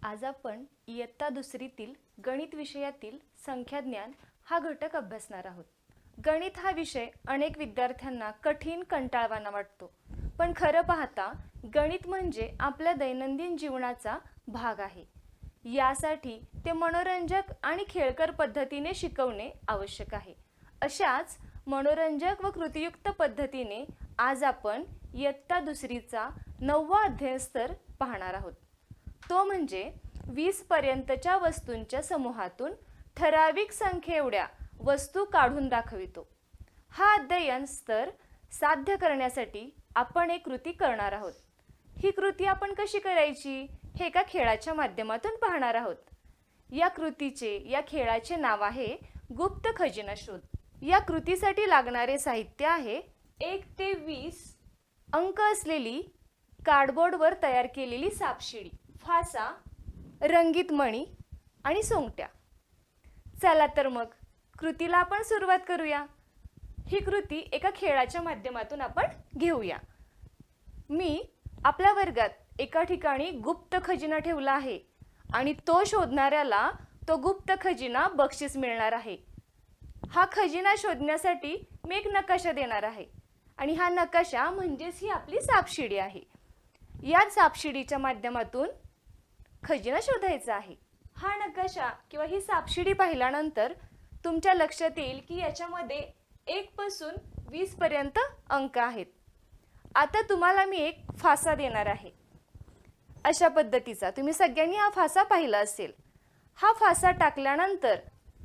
आज आपण इयत्ता दुसरीतील गणित विषयातील संख्याज्ञान हा घटक अभ्यासणार आहोत। गणित हा विषय अनेक विद्यार्थ्यांना कठीण कंटाळवाणा वाटतो, पण खरं पाहता गणित म्हणजे आपल्या दैनंदिन जीवनाचा भाग आहे। यासाठी ते मनोरंजक आणि खेळकर पद्धतीने शिकवणे आवश्यक आहे। अशाच मनोरंजक व कृतीयुक्त पद्धतीने आज आपण इयत्ता दुसरीचा 9वा अध्ययनस्तर पाहणार आहोत। तो म्हणजे 20 पर्यंतच्या वस्तूंच्या समूहातून ठराविक संख्ये एवढ्या वस्तू काढून दाखवितो। हा अध्ययन स्तर साध्य करण्यासाठी आपण एक कृती करणार आहोत। ही कृती आपण कशी करायची हे एका खेळाच्या माध्यमातून पाहणार आहोत। या खेळाचे नाव आहे गुप्त खजिना शोध। या कृतीसाठी लागणारे साहित्य आहे 1 ते 20 अंक असलेली कार्डबोर्डवर तयार केलेली सापशिडी, फासा, रंगीत मणी आणि सोंगट्या। चला तर मग कृतीला आपण सुरुवात करूया। ही कृती एका खेळाच्या माध्यमातून आपण घेऊया। मी आपल्या वर्गात एका ठिकाणी गुप्त खजिना ठेवला आहे आणि तो शोधणाऱ्याला तो गुप्त खजिना बक्षीस मिळणार आहे। हा खजिना शोधण्यासाठी मी एक नकाशा देणार आहे आणि हा नकाशा म्हणजेच ही आपली सापशिडी आहे। या सापशिडीच्या माध्यमातून खजिना शोधायचा आहे। हा नकाशा किंवा ही सापशिडी पाहिल्यानंतर तुमच्या लक्षात येईल की याच्यामध्ये 1 पासून 20 पर्यंत अंक आहेत। आता तुम्हाला मी एक फासा देणार आहे। अशा पद्धतीचा तुम्ही सगळ्यांनी हा फासा पाहिला असेल। हा फासा टाकल्यानंतर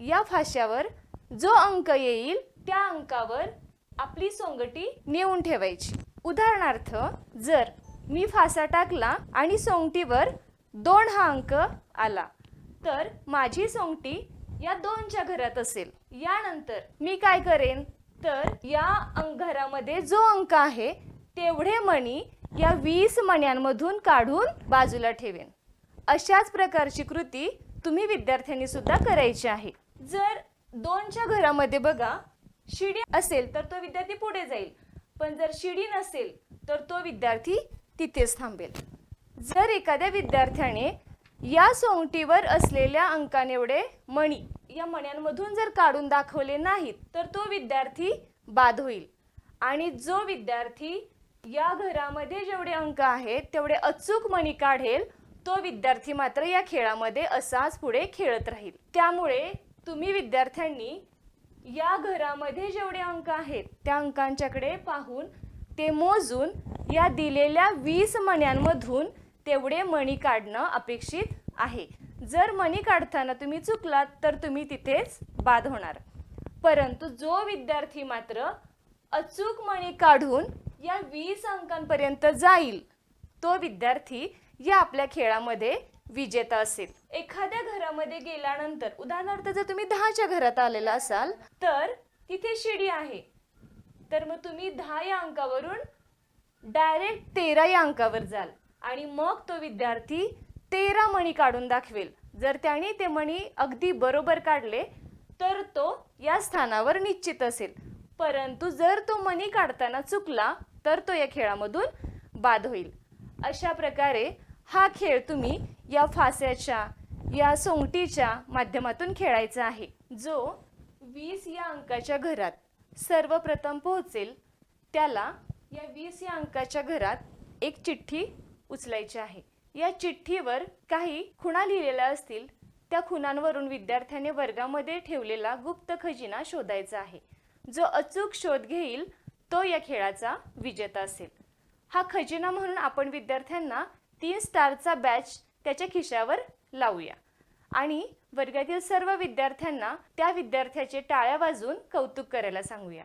या फाश्यावर जो अंक येईल त्या अंकावर आपली सोंगटी नेऊन ठेवायची। उदाहरणार्थ जर मी फासा टाकला आणि सोंगटीवर 2 हा अंक आला तर माझी सोंगटी या 2च्या घरात असेल। यानंतर मी काय करेन तर या घरामध्ये जो अंक आहे तेवढे मणी या 20 मण्यांमधून काढून बाजूला ठेवेन। अशाच प्रकारची कृती तुम्ही विद्यार्थ्यांनी सुद्धा करायची आहे। जर 2च्या घरामध्ये बघा शिडी असेल तर तो विद्यार्थी पुढे जाईल, पण जर शिडी नसेल तर तो विद्यार्थी तिथेच थांबेल। जर एखाद्या विद्यार्थ्याने या सोंगटीवर असलेल्या अंकांएवढे मणी या मण्यांमधून जर काढून दाखवले नाहीत तर तो विद्यार्थी बाद होईल आणि जो विद्यार्थी या घरामध्ये जेवढे अंक आहेत तेवढे अचूक मणी काढेल तो विद्यार्थी मात्र या खेळामध्ये असाच पुढे खेळत राहील। त्यामुळे तुम्ही विद्यार्थ्यांनी या घरामध्ये जेवढे अंक आहेत त्या अंकांच्याकडे पाहून ते मोजून या दिलेल्या 20 मण्यांमधून तेवढे मणी काढणं अपेक्षित आहे। जर मणी काढताना तुम्ही चुकलात तर तुम्ही तिथेच बाद होणार, परंतु जो विद्यार्थी मात्र अचूक मणी काढून या 20 अंकांपर्यंत जाईल तो विद्यार्थी या आपल्या खेळामध्ये विजेता असेल। एखाद्या घरामध्ये गेल्यानंतर उदाहरणार्थ जर तुम्ही 10च्या घरात आलेला असाल तर तिथे शिडी आहे, तर मग तुम्ही 10 या अंकावरून डायरेक्ट 13 या अंकावर जाल आणि मग तो विद्यार्थी 13 मणी काढून दाखवेल। जर त्याने ते मणी अगदी बरोबर काढले तर तो या स्थानावर निश्चित असेल, परंतु जर तो मणी काढताना चुकला तर तो या खेळामधून बाद होईल। अशा प्रकारे हा खेळ तुम्ही या फास्याच्या या सोंगटीच्या माध्यमातून खेळायचा आहे। जो 20 या अंकाच्या घरात सर्वप्रथम पोहोचेल त्याला या 20 या अंकाच्या घरात एक चिठ्ठी उचलायची आहे। या चिठ्ठीवर काही खुणा लिहिलेल्या असतील, त्या खुणांवरून विद्यार्थ्याने वर्गामध्ये ठेवलेला गुप्त खजिना शोधायचा आहे। जो अचूक शोध घेईल तो या खेळाचा विजेता असेल। हा खजिना म्हणून आपण विद्यार्थ्यांना 3 स्टारचा बॅच त्याच्या खिशावर लावूया आणि वर्गातील सर्व विद्यार्थ्यांना त्या विद्यार्थ्याचे टाळ्या वाजवून कौतुक करायला सांगूया।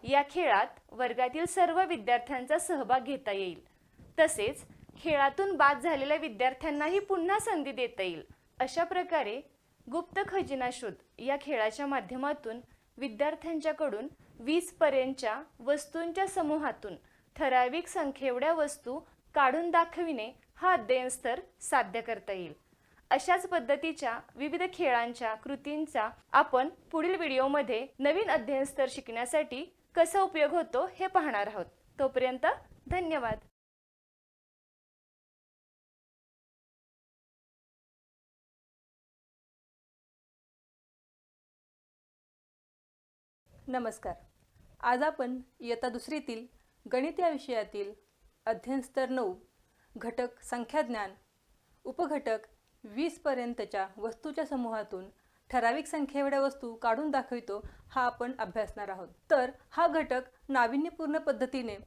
या खेळात वर्गातील सर्व विद्यार्थ्यांचा सहभाग घेता येईल, तसेच खेळातून बाद झालेल्या विद्यार्थ्यांनाही पुन्हा संधी देता येईल। अशा प्रकारे गुप्त खजिना शोध या खेळाच्या माध्यमातून विद्यार्थ्यांच्याकडून 20 पर्यंतच्या वस्तूंच्या समूहातून ठराविक संख्येएवढ्या वस्तू काढून दाखविणे हा अध्ययन स्तर साध्य करता येईल। अशाच पद्धतीच्या विविध खेळांच्या कृतींचा आपण पुढील व्हिडिओमध्ये नवीन अध्ययन स्तर शिकण्यासाठी कसा उपयोग होतो हे पाहणार आहोत। तोपर्यंत धन्यवाद। नमस्कार. आज आपण इयत्ता दुसरीतील गणित या विषयातील अध्ययन स्तर 9 घटक संख्याज्ञान उपघटक 20 पर्यंतच्या वस्तूच्या समूहातून ठराविक संख्या एवढ्या वस्तू काढून दाखवितो हा आपण अभ्यासणार आहोत. तर हा घटक नाविन्यपूर्ण पद्धतीने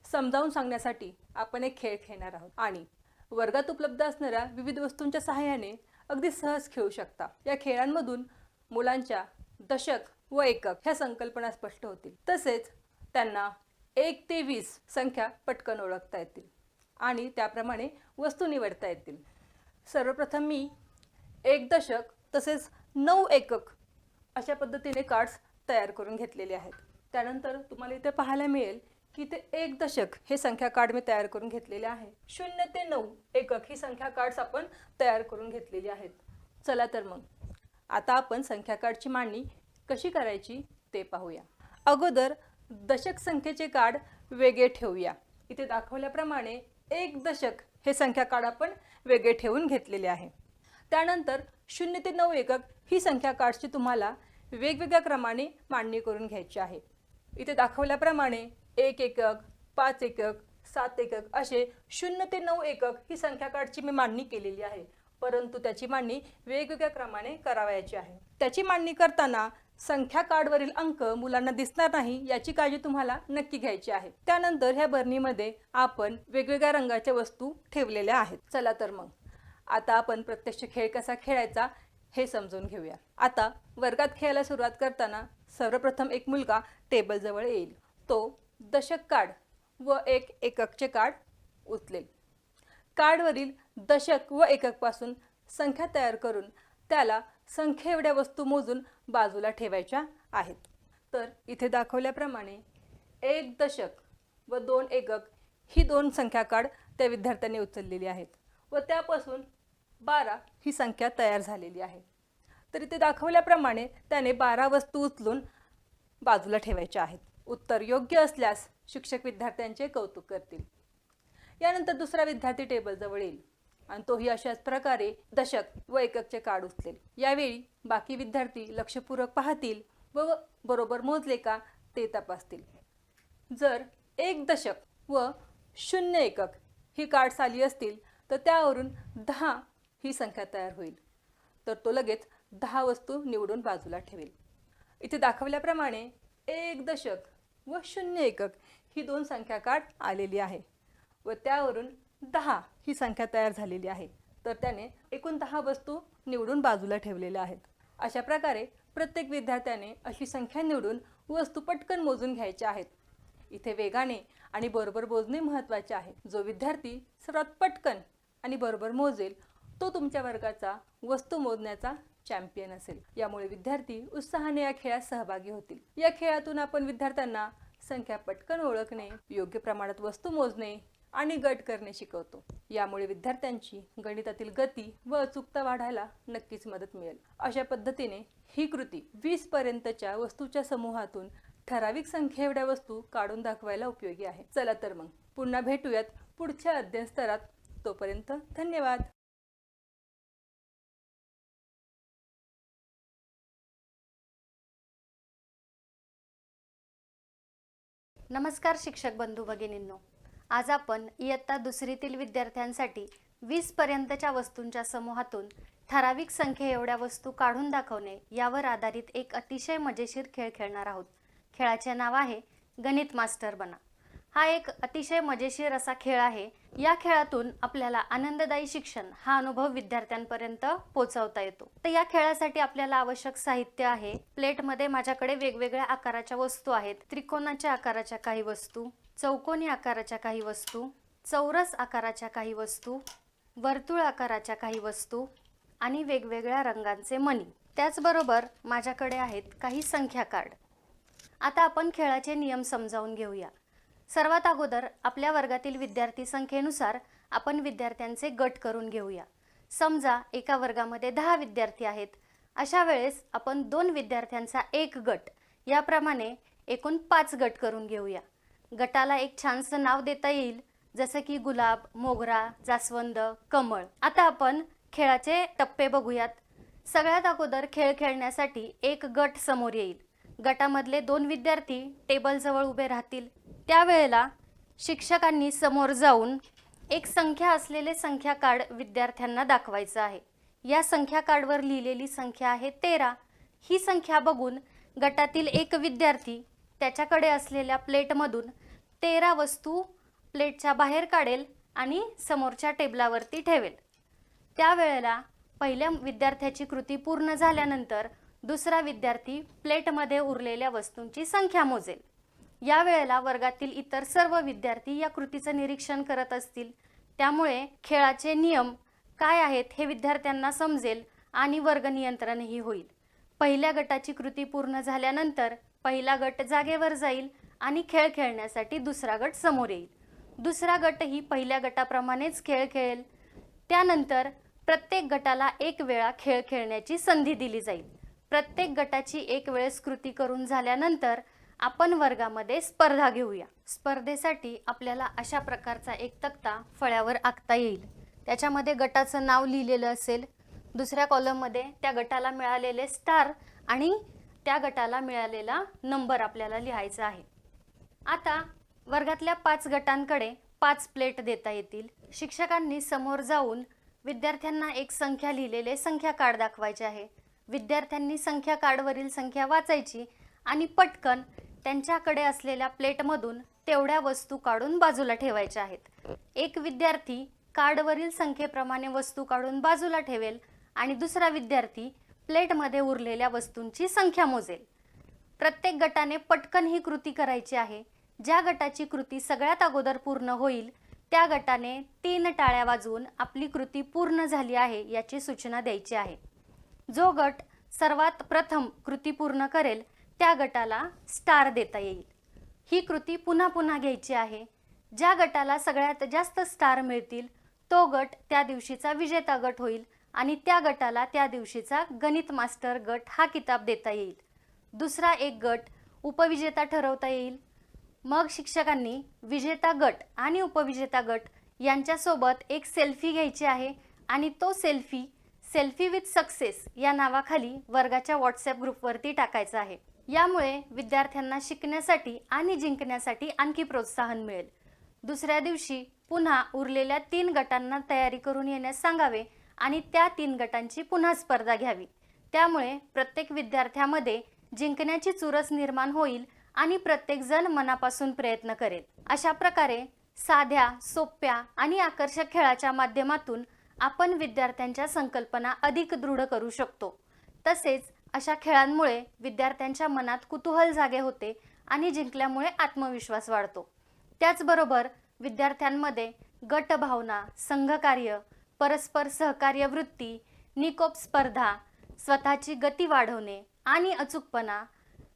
समजावून सांगण्यासाठी आपण एक खेळ खेळणार आहोत आणि वर्गात उपलब्ध असणाऱ्या विविध वस्तूंच्या सहाय्याने अगदी सहज खेळू शकता. या खेळांमधून मुलांच्या दशक व एकक ह्या संकल्पना स्पष्ट होतील. तसेच त्यांना 1 ते 20 संख्या पटकन ओळखता येतील आणि त्याप्रमाणे वस्तू निवडता येतील. सर्वप्रथम मी 1 दशक तसेच 9 एकक अशा पद्धतीने कार्ड्स तयार करून घेतलेले आहेत. त्यानंतर तुम्हाला इथे पाहायला मिळेल की ते 1 दशक हे संख्या कार्ड मी तयार करून घेतलेले आहे. 0 ते 9 एकक ही संख्या कार्ड्स आपण तयार करून घेतलेली आहेत. चला तर मग आता आपण संख्या कार्डची मांडणी कशी करायची ते पाहूया. अगोदर दशक संख्येचे कार्ड वेगळे ठेवूया. इथे दाखवल्याप्रमाणे 1 दशक हे संख्या कार्ड आपण वेगळे ठेवून घेतलेले आहे. त्यानंतर 0 ते 9 एकक ही संख्या कार्ड्सची तुम्हाला वेगवेगळ्या क्रमाने मांडणी करून घ्यायची आहे. इथे दाखवल्याप्रमाणे 1 एकक, 5 एकक, 7 एकक असे 0 ते 9 एकक ही संख्या कार्डची मी मांडणी केलेली आहे. परंतु त्याची मांडणी वेगवेगळ्या क्रमाने करावयाची आहे. त्याची मांडणी करताना संख्या कार्डवरील अंक मुलांना दिसणार नाही याची काळजी तुम्हाला नक्की घ्यायची आहे. त्यानंतर ह्या बरणीमध्ये आपण वेगवेगळ्या रंगाच्या वस्तू ठेवलेल्या आहेत. चला तर मग आता आपण प्रत्यक्ष खेळ कसा खेळायचा हे समजून घेऊया. आता वर्गात खेळायला सुरुवात करताना सर्वप्रथम एक मुलगा टेबल जवळ येईल. तो दशक कार्ड व 1 एककचे कार्ड उचलेल. कार्डवरील दशक व एकक पासून संख्या तयार करून त्याला संख्या एवढ्या वस्तू मोजून बाजूला ठेवायच्या आहेत. तर इथे दाखवल्याप्रमाणे 1 दशक व 2 एकक ही 2 संख्या कार्ड त्या विद्यार्थ्यांनी उचललेली आहेत व त्यापासून 12 ही संख्या तयार झालेली आहे. तर इथे दाखवल्याप्रमाणे त्याने 12 वस्तू उचलून बाजूला ठेवायच्या आहेत. उत्तर योग्य असल्यास शिक्षक विद्यार्थ्यांचे कौतुक करतील. यानंतर दुसरा विद्यार्थी टेबल जवळ येईल आणि तोही अशाच प्रकारे दशक व एककचे कार्ड उचलेल. यावेळी बाकी विद्यार्थी लक्षपूर्वक पाहतील व बरोबर मोजले का ते तपासतील. जर 1 दशक व 0 एकक ही कार्ड्स आली असतील तर त्यावरून 10 ही संख्या तयार होईल. तर तो लगेच 10 वस्तू निवडून बाजूला ठेवेल. इथे दाखवल्याप्रमाणे 1 दशक व 0 एकक ही 2 संख्या कार्ड आलेली आहे व त्यावरून 10 ही संख्या तयार झालेली आहे. तर त्याने एकूण 10 वस्तू निवडून बाजूला ठेवलेल्या आहेत. अशा प्रकारे प्रत्येक विद्यार्थ्याने अशी संख्या निवडून वस्तू पटकन मोजून घ्यायच्या आहेत. इथे वेगाने आणि बरोबर मोजणे महत्त्वाचे आहे. जो विद्यार्थी सर्वात पटकन आणि बरोबर मोजेल तो तुमच्या वर्गाचा वस्तू मोजण्याचा चॅम्पियन असेल. यामुळे विद्यार्थी उत्साहाने या खेळात सहभागी होतील. या खेळातून आपण विद्यार्थ्यांना संख्या पटकन ओळखणे, योग्य प्रमाणात वस्तू मोजणे आणि गट करणे शिकवतो. यामुळे विद्यार्थ्यांची गणितातील गती व अचूकता वाढायला नक्कीच मदत मिळेल. अशा पद्धतीने ही कृती 20 पर्यंतच्या वस्तूच्या समूहातून ठराविक संख्या एवढ्या वस्तू काढून दाखवायला उपयोगी आहे. चला तर मग पुन्हा भेटूयात पुढच्या अध्ययन स्तरात. तोपर्यंत धन्यवाद. नमस्कार शिक्षक बंधू भगिनींनो. आज आपण इयत्ता दुसरीतील विद्यार्थ्यांसाठी 20 पर्यंतच्या वस्तूंच्या समूहातून ठराविक संख्ये एवढ्या वस्तू काढून दाखवणे यावर आधारित एक अतिशय मजेशीर खेळ खेळणार आहोत. खेळाचे नाव आहे गणित मास्टर बना. हा एक अतिशय मजेशीर असा खेळ आहे. या खेळातून आपल्याला आनंददायी शिक्षण हा अनुभव विद्यार्थ्यांपर्यंत पोहोचवता येतो. तर या खेळासाठी आपल्याला आवश्यक साहित्य आहे. प्लेटमध्ये माझ्याकडे वेगवेगळ्या आकाराच्या वस्तू आहेत. त्रिकोणाच्या आकाराच्या काही वस्तू, चौकोनी आकाराच्या काही वस्तू, चौरस आकाराच्या काही वस्तू, वर्तुळ आकाराच्या काही वस्तू आणि वेगवेगळ्या रंगांचे मणी. त्याचबरोबर माझ्याकडे आहेत काही संख्या कार्ड. आता आपण खेळाचे नियम समजावून घेऊया. सर्वात अगोदर आपल्या वर्गातील विद्यार्थी संख्येनुसार आपण विद्यार्थ्यांचे गट करून घेऊया. समजा एका वर्गामध्ये 10 विद्यार्थी आहेत. अशा वेळेस आपण 2 विद्यार्थ्यांचा एक गट याप्रमाणे एकूण 5 गट करून घेऊया. गटाला एक छानसं नाव देता येईल, जसे की गुलाब, मोगरा, जास्वंद, कमळ. आता आपण खेळाचे टप्पे बघूयात. सगळ्यात अगोदर खेळ खेळण्यासाठी एक गट समोर येईल. गटामधले 2 विद्यार्थी टेबलजवळ उभे राहतील. त्यावेळेला शिक्षकांनी समोर जाऊन एक संख्या असलेले संख्या कार्ड विद्यार्थ्यांना दाखवायचं आहे. या संख्या कार्डवर लिहिलेली संख्या आहे 13. ही संख्या बघून गटातील एक विद्यार्थी त्याच्याकडे असलेल्या प्लेटमधून 13 वस्तू प्लेटच्या बाहेर काढेल आणि समोरच्या टेबलावरती ठेवेल. त्यावेळेला पहिल्या विद्यार्थ्याची कृती पूर्ण झाल्यानंतर दुसरा विद्यार्थी प्लेटमध्ये उरलेल्या वस्तूंची संख्या मोजेल. यावेळेला वर्गातील इतर सर्व विद्यार्थी या कृतीचं निरीक्षण करत असतील. त्यामुळे खेळाचे नियम काय आहेत हे विद्यार्थ्यांना समजेल आणि वर्ग नियंत्रणही होईल. पहिल्या गटाची कृती पूर्ण झाल्यानंतर पहिला गट जागेवर जाईल आणि खेळ खेळण्यासाठी दुसरा गट समोर येईल. दुसरा गटही पहिल्या गटाप्रमाणेच खेळ खेळेल. त्यानंतर प्रत्येक गटाला एक वेळा खेळ खेळण्याची संधी दिली जाईल. प्रत्येक गटाची एक वेळेस कृती करून झाल्यानंतर आपण वर्गामध्ये स्पर्धा घेऊया. स्पर्धेसाठी आपल्याला अशा प्रकारचा एक तक्ता फळ्यावर आखता येईल. त्याच्यामध्ये गटाचं नाव लिहिलेलं असेल. दुसऱ्या कॉलममध्ये त्या गटाला मिळालेले स्टार आणि त्या गटाला मिळालेला नंबर आपल्याला लिहायचा आहे. आता वर्गातल्या 5 गटांकडे 5 प्लेट देता येतील. शिक्षकांनी समोर जाऊन विद्यार्थ्यांना एक संख्या लिहिलेले संख्या कार्ड दाखवायचे आहे. विद्यार्थ्यांनी संख्या कार्डवरील संख्या वाचायची आणि पटकन त्यांच्याकडे असलेल्या प्लेटमधून तेवढ्या वस्तू काढून बाजूला ठेवायच्या आहेत. एक विद्यार्थी कार्डवरील संख्येप्रमाणे वस्तू काढून बाजूला ठेवेल आणि दुसरा विद्यार्थी प्लेटमध्ये उरलेल्या वस्तूंची संख्या मोजेल. प्रत्येक गटाने पटकन ही कृती करायची आहे. ज्या गटाची कृती सगळ्यात अगोदर पूर्ण होईल त्या गटाने 3 टाळ्या वाजवून आपली कृती पूर्ण झाली आहे याची सूचना द्यायची आहे. जो गट सर्वात प्रथम कृती पूर्ण करेल त्या गटाला स्टार देता येईल. ही कृती पुन्हा पुन्हा घ्यायची आहे. ज्या गटाला सगळ्यात जास्त स्टार मिळतील तो गट त्या दिवशीचा विजेता गट होईल आणि त्या गटाला त्या दिवशीचा गणित मास्टर गट हा किताब देता येईल. दुसरा एक गट उपविजेता ठरवता येईल. मग शिक्षकांनी विजेता गट आणि उपविजेता गट यांच्यासोबत एक सेल्फी घ्यायची आहे आणि तो सेल्फी विथ सक्सेस या नावाखाली वर्गाच्या व्हॉट्सॲप ग्रुपवरती टाकायचा आहे. यामुळे विद्यार्थ्यांना शिकण्यासाठी आणि जिंकण्यासाठी आणखी प्रोत्साहन मिळेल. दुसऱ्या दिवशी पुन्हा उरलेल्या 3 गटांना तयारी करून येण्यास सांगावे आणि त्या 3 गटांची पुन्हा स्पर्धा घ्यावी. त्यामुळे प्रत्येक विद्यार्थ्यामध्ये जिंकण्याची चुरस निर्माण होईल आणि प्रत्येकजण मनापासून प्रयत्न करेल. अशा प्रकारे साध्या, सोप्या आणि आकर्षक खेळाच्या माध्यमातून आपण विद्यार्थ्यांच्या संकल्पना अधिक दृढ करू शकतो. तसेच अशा खेळांमुळे विद्यार्थ्यांच्या मनात कुतूहल जागे होते आणि जिंकल्यामुळे आत्मविश्वास वाढतो. त्याचबरोबर विद्यार्थ्यांमध्ये गटभावना, संघकार्य, परस्पर सहकार्य वृत्ती, निकोप स्पर्धा, स्वतःची गती वाढवणे आणि अचूकपणा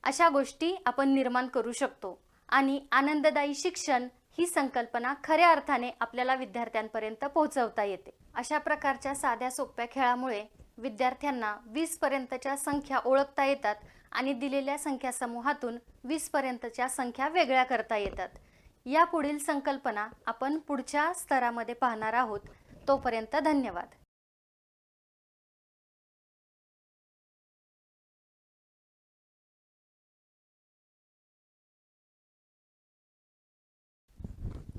अशा गोष्टी आपण निर्माण करू शकतो आणि आनंददायी शिक्षण ही संकल्पना खऱ्या अर्थाने आपल्याला विद्यार्थ्यांपर्यंत पोहोचवता येते. अशा प्रकारच्या साध्या सोप्या खेळामुळे विद्यार्थ्यांना 20 पर्यंतच्या संख्या ओळखता येतात आणि दिलेल्या संख्या समूहातून 20 पर्यंतच्या संख्या वेगळ्या करता येतात. या पुढील संकल्पना आपण पुढच्या स्तरामध्ये पाहणार आहोत. तोपर्यंत धन्यवाद.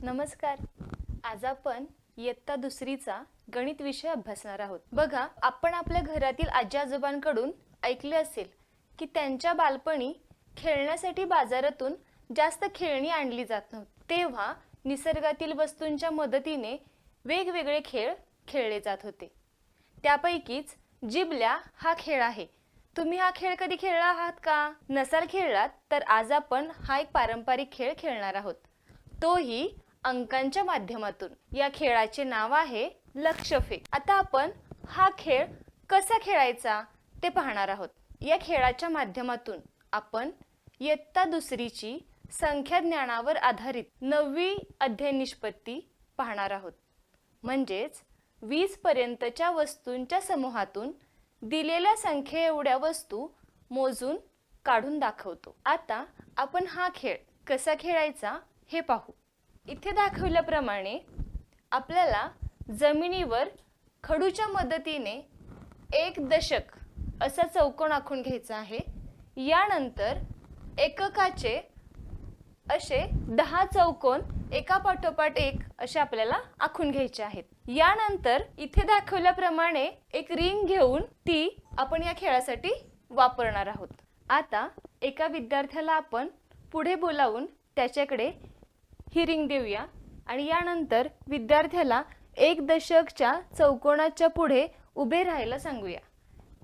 नमस्कार. आज आपण इयत्ता 2रीचा गणित विषय अभ्यासणार आहोत. बघा, आपण आपल्या घरातील आजी आजोबांकडून ऐकले असेल की त्यांच्या बालपणी खेळण्यासाठी बाजारातून जास्त खेळणी आणली जात नव्हती. तेव्हा निसर्गातील वस्तूंच्या मदतीने वेगवेगळे खेळ खेळले जात होते. त्यापैकीच जिबल्या हा खेळ आहे. तुम्ही हा खेळ कधी खेळला आहात का? नसाल खेळलात तर आज आपण हा एक पारंपरिक खेळ खेळणार आहोत, तोही अंकांच्या माध्यमातून. या खेळाचे नाव आहे लक्षफेक. आता आपण हा खेळ कसा खेळायचा ते पाहणार आहोत. या खेळाच्या माध्यमातून आपण इयत्ता 2रीची संख्या ज्ञानावर आधारित 9वी अध्ययन निष्पत्ती पाहणार आहोत. म्हणजेच 20 पर्यंतच्या वस्तूंच्या समूहातून दिलेल्या संख्ये एवढ्या वस्तू मोजून काढून दाखवतो. आता आपण हा खेळ कसा खेळायचा हे पाहू. इथे दाखवल्याप्रमाणे आपल्याला जमिनीवर खडूच्या मदतीने 1 दशक असा चौकोन आखून घ्यायचा आहे. यानंतर एककाचे असे 10 चौकोन एका पाठोपाठ एक असे आपल्याला आखून घ्यायचे आहेत. यानंतर इथे दाखवल्याप्रमाणे एक रिंग घेऊन ती आपण या खेळासाठी वापरणार आहोत. आता एका विद्यार्थ्याला आपण पुढे बोलावून त्याच्याकडे ही रिंग देऊया आणि यानंतर विद्यार्थ्याला 1 दशकच्या चौकोनाच्या पुढे उभे राहायला सांगूया.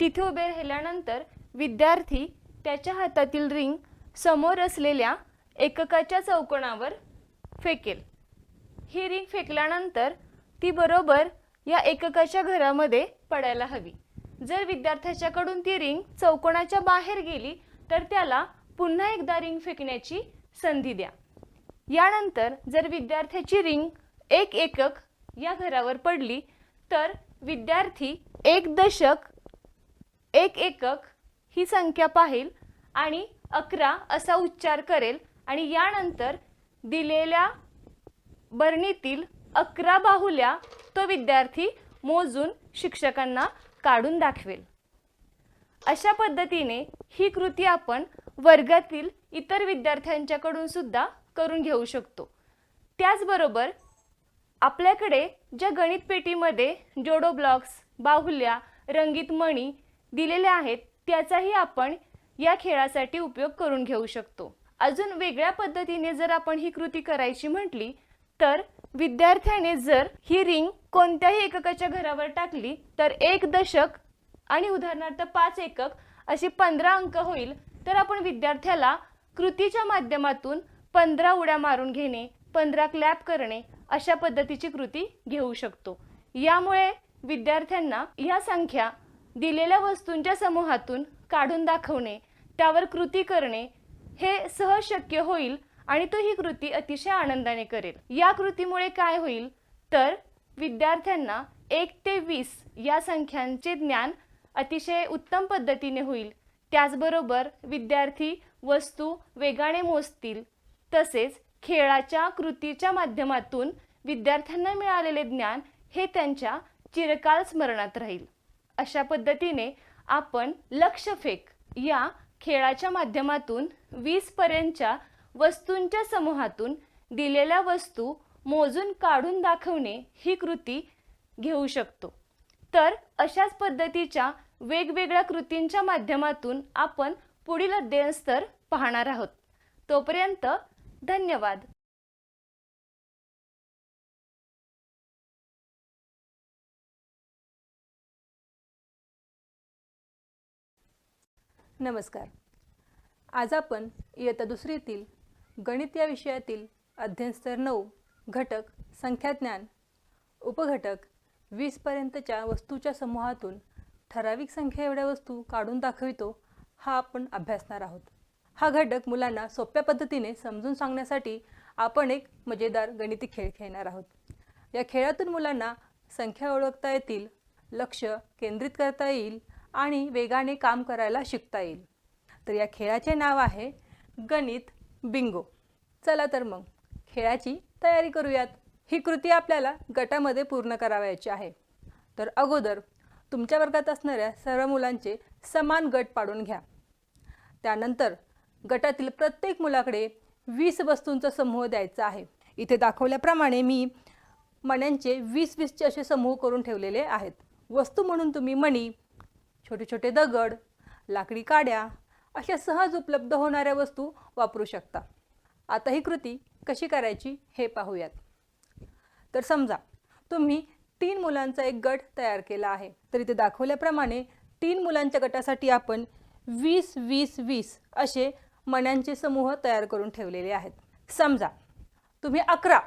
तिथे उभे राहिल्यानंतर विद्यार्थी त्याच्या हातातील रिंग समोर असलेल्या एककाच्या चौकोनावर फेकेल. ही रिंग फेकल्यानंतर ती बरोबर या एककाच्या घरामध्ये पडायला हवी. जर विद्यार्थ्याच्याकडून ती रिंग चौकोनाच्या बाहेर गेली तर त्याला पुन्हा एकदा रिंग फेकण्याची संधी द्या. यानंतर जर विद्यार्थ्याची रिंग 1 एकक या घरावर पडली तर विद्यार्थी 1 दशक 1 एकक ही संख्या पाहिल आणि 11 असा उच्चार करेल आणि यानंतर दिलेल्या बरणीतील 11 बाहुल्या तो विद्यार्थी मोजून शिक्षकांना काढून दाखवेल. अशा पद्धतीने ही कृती आपण वर्गातील इतर विद्यार्थ्यांच्याकडून सुद्धा करून घेऊ शकतो. त्याचबरोबर आपल्याकडे ज्या गणित पेटीमध्ये जोडो ब्लॉक्स, बाहुल्या, रंगीत मणी दिलेल्या आहेत त्याचाही आपण या खेळासाठी उपयोग करून घेऊ शकतो. अजून वेगळ्या पद्धतीने जर आपण ही कृती करायची म्हटली तर विद्यार्थ्याने जर ही रिंग कोणत्याही एककाच्या घरावर टाकली तर 1 दशक आणि उदाहरणार्थ 5 एकक अशी 15 अंक होईल. तर आपण विद्यार्थ्याला कृतीच्या माध्यमातून 15 उड्या मारून घेणे, 15 क्लॅप करणे अशा पद्धतीची कृती घेऊ शकतो. यामुळे विद्यार्थ्यांना या संख्या दिलेल्या वस्तूंच्या समूहातून काढून दाखवणे, त्यावर कृती करणे हे सहज शक्य होईल आणि तो ही कृती अतिशय आनंदाने करेल. या कृतीमुळे काय होईल तर विद्यार्थ्यांना 1 ते 20 या संख्यांचे ज्ञान अतिशय उत्तम पद्धतीने होईल. त्याचबरोबर विद्यार्थी वस्तू वेगाने मोजतील. तसेच खेळाच्या कृतीच्या माध्यमातून विद्यार्थ्यांना मिळालेले ज्ञान हे त्यांच्या चिरकाल स्मरणात राहील. अशा पद्धतीने आपण लक्ष्यफेक या खेळाच्या माध्यमातून 20 पर्यंतच्या वस्तूंच्या समूहातून दिलेल्या वस्तू मोजून काढून दाखवणे ही कृती घेऊ शकतो. तर अशाच पद्धतीच्या वेगवेगळ्या कृतींच्या माध्यमातून आपण पुढील अध्ययन स्तर पाहणार आहोत. तोपर्यंत धन्यवाद. नमस्कार. आज आपण इयत्ता दुसरीतील गणित या विषयातील अध्ययन स्तर 9 घटक संख्याज्ञान उपघटक 20 पर्यंतच्या वस्तूच्या समूहातून ठराविक संख्या एवढ्या वस्तू काढून दाखवितो हा आपण अभ्यासणार आहोत. हा घटक मुलांना सोप्या पद्धतीने समजून सांगण्यासाठी आपण एक मजेदार गणिती खेळ खेळणार आहोत. या खेळातून मुलांना संख्या ओळखता येतील, लक्ष केंद्रित करता येईल आणि वेगाने काम करायला शिकता येईल. तर या खेळाचे नाव आहे गणित बिंगो. चला तर मग खेळाची तयारी करूयात. ही कृती आपल्याला गटामध्ये पूर्ण करावयाची आहे. तर अगोदर तुमच्या वर्गात असणाऱ्या सर्व मुलांचे समान गट पाडून घ्या. त्यानंतर गटातील प्रत्येक मुलाकडे 20 वस्तूंचा समूह द्यायचा आहे. इथे दाखवल्याप्रमाणे मी मण्यांचे 20-20चे असे समूह करून ठेवलेले आहेत. वस्तू म्हणून तुम्ही मणी, छोटे छोटे दगड, लाकडी काड्या अशा सहज उपलब्ध होणाऱ्या वस्तू वापरू शकता. आता ही कृती कशी करायची हे पाहूयात. तर समजा तुम्ही 3 मुलांचा एक गट तयार केला आहे. तर इथे दाखवल्याप्रमाणे 3 मुलांच्या गटासाठी आपण 20-20-20 असे मण्यांचे समूह तयार करून ठेवलेले आहेत. समजा तुम्ही 11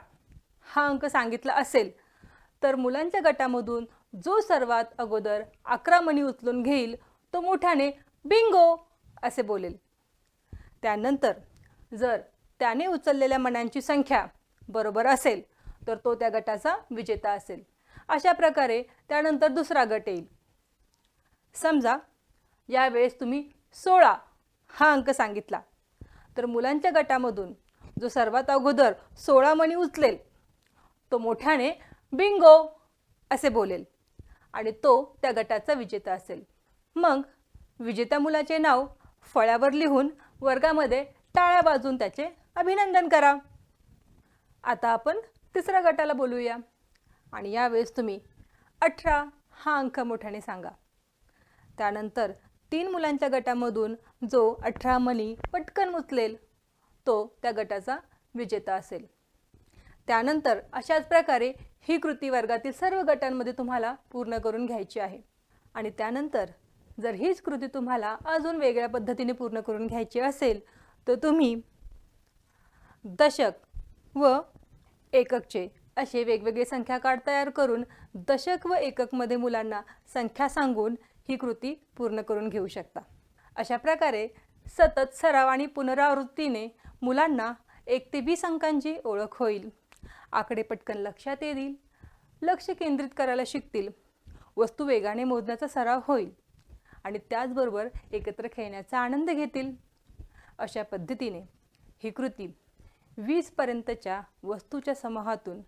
हा अंक सांगितला असेल तर मुलांच्या गटामधून जो सर्वात अगोदर 11 मणी उचलून घेईल तो मोठ्याने बिंगो असे बोलेल. त्यानंतर जर त्याने उचललेल्या मण्यांची संख्या बरोबर असेल तर तो त्या गटाचा विजेता असेल. अशा प्रकारे त्यानंतर दुसरा गट येईल. समजा यावेळेस तुम्ही 16 हा अंक सांगितला तर मुलांच्या गटामधून जो सर्वात अगोदर 16 मणी उचलेल तो मोठ्याने बिंगो असे बोलेल आणि तो त्या गटाचा विजेता असेल. मग विजेत्या मुलाचे नाव फळ्यावर लिहून वर्गामध्ये टाळ्या वाजवून त्याचे अभिनंदन करा. आता आपण तिसऱ्या गटाला बोलूया आणि यावेळेस तुम्ही 18 हा अंक मोठ्याने सांगा. त्यानंतर 3 मुलांच्या गटामधून जो 18 मणी पटकन उचलेल तो त्या गटाचा विजेता असेल. त्यानंतर अशाच प्रकारे ही कृती वर्गातील सर्व गटांमध्ये तुम्हाला पूर्ण करून घ्यायची आहे. आणि त्यानंतर जर हीच कृती तुम्हाला अजून वेगळ्या पद्धतीने पूर्ण करून घ्यायची असेल तर तुम्ही दशक व एककचे असे वेगवेगळे संख्या कार्ड तयार करून दशक व एककमध्ये मुलांना संख्या सांगून ही कृती पूर्ण करून घेऊ शकता. अशा प्रकारे सतत सराव आणि पुनरावृत्तीने मुलांना 1 ते 20 अंकांची ओळख होईल. आकडे पटकन लक्षात येतील, लक्ष केंद्रित करायला शिकतील, वस्तू वेगाने मोजण्याचा सराव होईल आणि त्याचबरोबर एकत्र खेळण्याचा आनंद घेतील. अशा पद्धतीने ही कृती 20 पर्यंतच्या वस्तूच्या समूहातून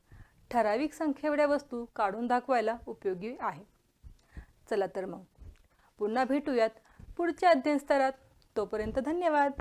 ठराविक संख्येएवढ्या वस्तू काढून दाखवायला उपयोगी आहे. चला तर मग पुन्हा भेटूयात पुढच्या अध्ययन स्तरात. तोपर्यंत धन्यवाद.